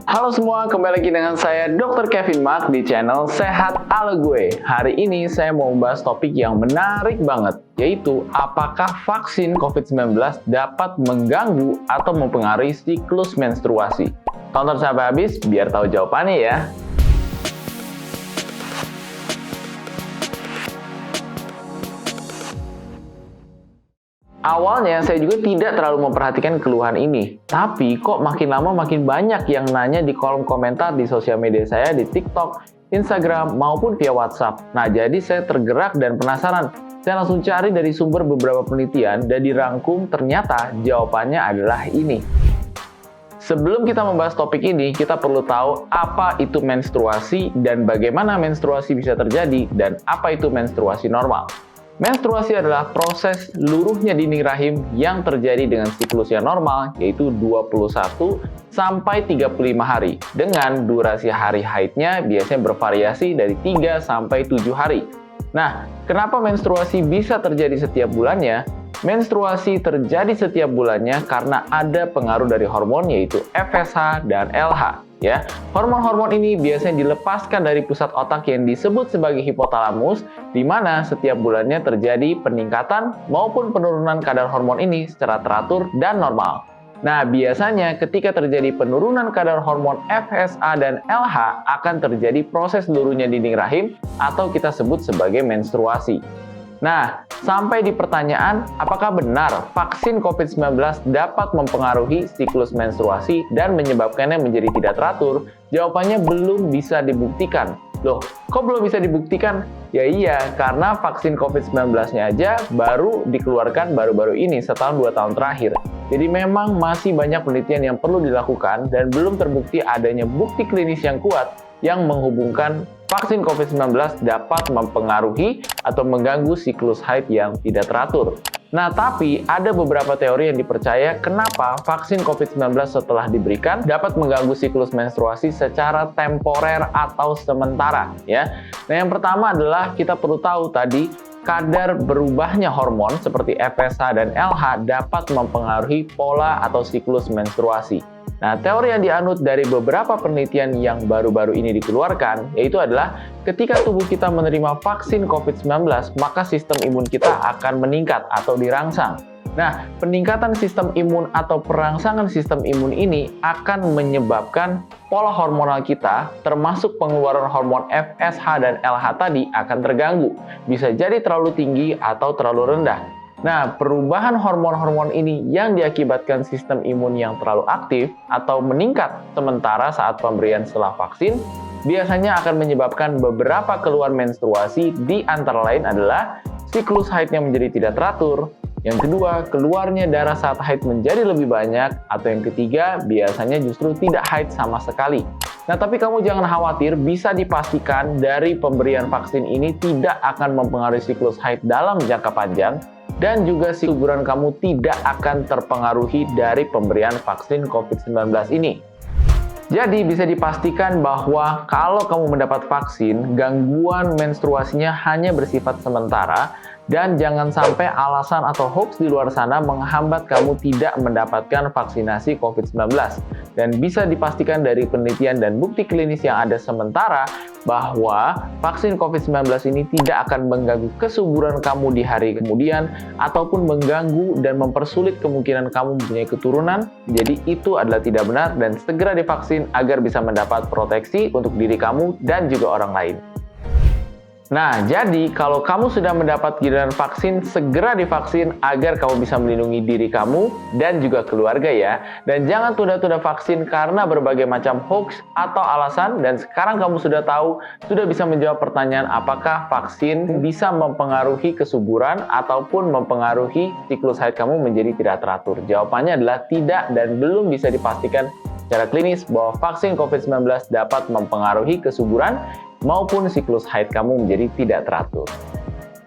Halo semua, kembali lagi dengan saya Dr. Kevin Mark di channel Sehat Ala Gue. Hari ini saya mau membahas topik yang menarik banget, yaitu apakah vaksin COVID-19 dapat mengganggu atau mempengaruhi siklus menstruasi. Tonton sampai habis biar tahu jawabannya ya. Awalnya saya juga tidak terlalu memperhatikan keluhan ini, tapi kok makin lama makin banyak yang nanya di kolom komentar di sosial media saya di TikTok, Instagram, maupun via WhatsApp. Nah, jadi saya tergerak dan penasaran. Saya langsung cari dari sumber beberapa penelitian dan dirangkum ternyata jawabannya adalah ini. Sebelum kita membahas topik ini, kita perlu tahu apa itu menstruasi dan bagaimana menstruasi bisa terjadi dan apa itu menstruasi normal. Menstruasi adalah proses luruhnya dinding rahim yang terjadi dengan siklus yang normal, yaitu 21 sampai 35 hari. Dengan durasi hari haidnya biasanya bervariasi dari 3 sampai 7 hari. Nah, kenapa menstruasi bisa terjadi setiap bulannya? Menstruasi terjadi setiap bulannya karena ada pengaruh dari hormon yaitu FSH dan LH. Ya, hormon-hormon ini biasanya dilepaskan dari pusat otak yang disebut sebagai hipotalamus, di mana setiap bulannya terjadi peningkatan maupun penurunan kadar hormon ini secara teratur dan normal. Nah, biasanya ketika terjadi penurunan kadar hormon FSH dan LH akan terjadi proses luruhnya dinding rahim atau kita sebut sebagai menstruasi. Nah, sampai di pertanyaan, apakah benar vaksin COVID-19 dapat mempengaruhi siklus menstruasi dan menyebabkannya menjadi tidak teratur? Jawabannya belum bisa dibuktikan. Loh, kok belum bisa dibuktikan? Ya iya, karena vaksin COVID-19-nya aja baru dikeluarkan baru-baru ini setelah 2 tahun terakhir. Jadi memang masih banyak penelitian yang perlu dilakukan dan belum terbukti adanya bukti klinis yang kuat yang menghubungkan vaksin COVID-19 dapat mempengaruhi atau mengganggu siklus haid yang tidak teratur. Nah, tapi ada beberapa teori yang dipercaya kenapa vaksin COVID-19 setelah diberikan dapat mengganggu siklus menstruasi secara temporer atau sementara, ya. Nah, yang pertama adalah kita perlu tahu tadi kadar berubahnya hormon seperti FSH dan LH dapat mempengaruhi pola atau siklus menstruasi. Nah, teori yang dianut dari beberapa penelitian yang baru-baru ini dikeluarkan, yaitu adalah ketika tubuh kita menerima vaksin COVID-19, maka sistem imun kita akan meningkat atau dirangsang. Nah, peningkatan sistem imun atau perangsangan sistem imun ini akan menyebabkan pola hormonal kita, termasuk pengeluaran hormon FSH dan LH tadi, akan terganggu. Bisa jadi terlalu tinggi atau terlalu rendah. Nah, perubahan hormon-hormon ini yang diakibatkan sistem imun yang terlalu aktif atau meningkat sementara saat pemberian setelah vaksin, biasanya akan menyebabkan beberapa keluhan menstruasi, di antara lain adalah siklus haidnya menjadi tidak teratur, yang kedua, keluarnya darah saat haid menjadi lebih banyak, atau yang ketiga, biasanya justru tidak haid sama sekali. Nah, tapi kamu jangan khawatir, bisa dipastikan dari pemberian vaksin ini tidak akan mempengaruhi siklus haid dalam jangka panjang, dan juga kesuburan kamu tidak akan terpengaruhi dari pemberian vaksin COVID-19 ini. Jadi bisa dipastikan bahwa kalau kamu mendapat vaksin, gangguan menstruasinya hanya bersifat sementara dan jangan sampai alasan atau hoax di luar sana menghambat kamu tidak mendapatkan vaksinasi COVID-19. Dan bisa dipastikan dari penelitian dan bukti klinis yang ada sementara bahwa vaksin COVID-19 ini tidak akan mengganggu kesuburan kamu di hari kemudian ataupun mengganggu dan mempersulit kemungkinan kamu mempunyai keturunan. Jadi itu adalah tidak benar dan segera divaksin agar bisa mendapat proteksi untuk diri kamu dan juga orang lain. Nah, jadi kalau kamu sudah mendapat giliran vaksin, segera divaksin agar kamu bisa melindungi diri kamu dan juga keluarga ya. Dan jangan tunda-tunda vaksin karena berbagai macam hoax atau alasan. Dan sekarang kamu sudah tahu, sudah bisa menjawab pertanyaan apakah vaksin bisa mempengaruhi kesuburan ataupun mempengaruhi siklus haid kamu menjadi tidak teratur. Jawabannya adalah tidak dan belum bisa dipastikan secara klinis bahwa vaksin COVID-19 dapat mempengaruhi kesuburan maupun siklus haid kamu menjadi tidak teratur.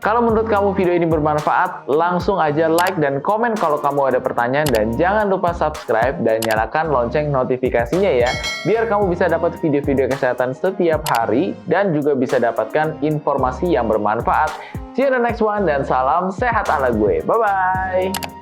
Kalau menurut kamu video ini bermanfaat, langsung aja like dan komen kalau kamu ada pertanyaan dan jangan lupa subscribe dan nyalakan lonceng notifikasinya ya, biar kamu bisa dapat video-video kesehatan setiap hari dan juga bisa dapatkan informasi yang bermanfaat. See you in the next one dan salam sehat ala gue. Bye-bye!